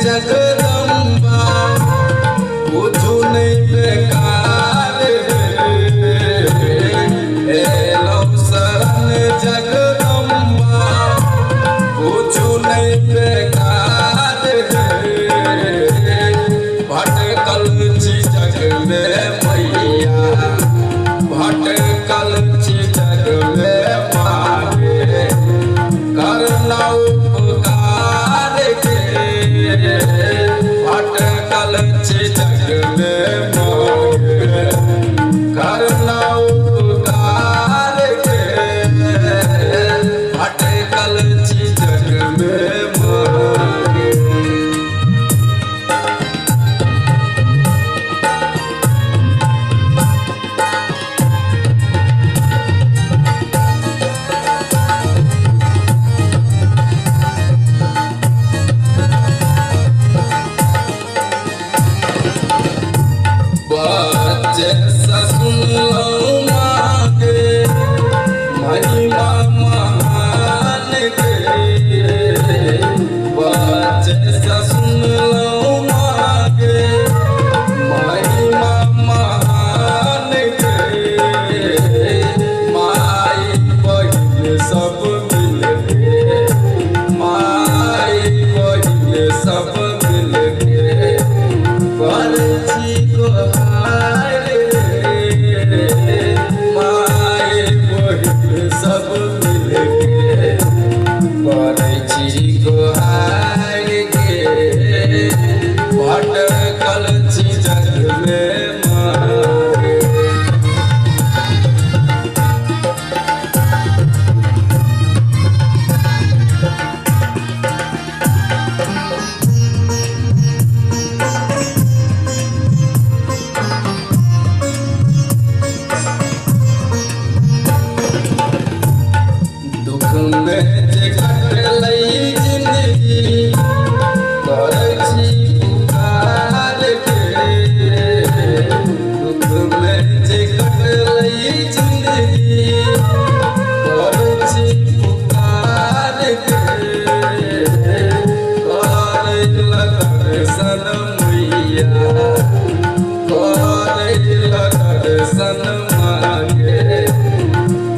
जगदम्बा पूछू नहीं बेकार एलो शरण जगदम्बा पूछू नहीं बेकार भटकल छी जग में मैया भटकल छी जग में मागे करना उपकार के भटकल छी जग में मागे करना उपकार के भटकल छी जग में मागे। जैसा सुन लो मांगे महिमा महान के जैसा सुन लो मांगे महिमा महान के माई बहिन सब मिल के माई बहिन सब मिल के परची को सब मिल के परची गोहार के भटकल छी जग में मागे। दुख में जे कटलई जिंदगी करछी पुकार के दुख में जे कटलई जिंदगी करछी पुकार के करैला दर्शन मैया करैला दर्शन मांगे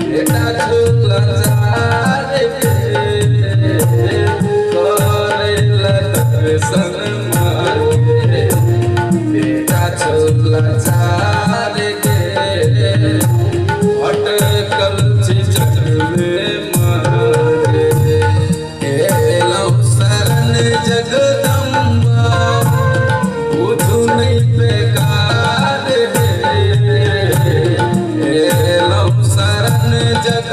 बेटा झूला दर्शन मांगे बेटा झूला झार के भटकल छी जग में मागे एलो शरण जगदम्बा पूछू नहीं बेकार एलो शरण जग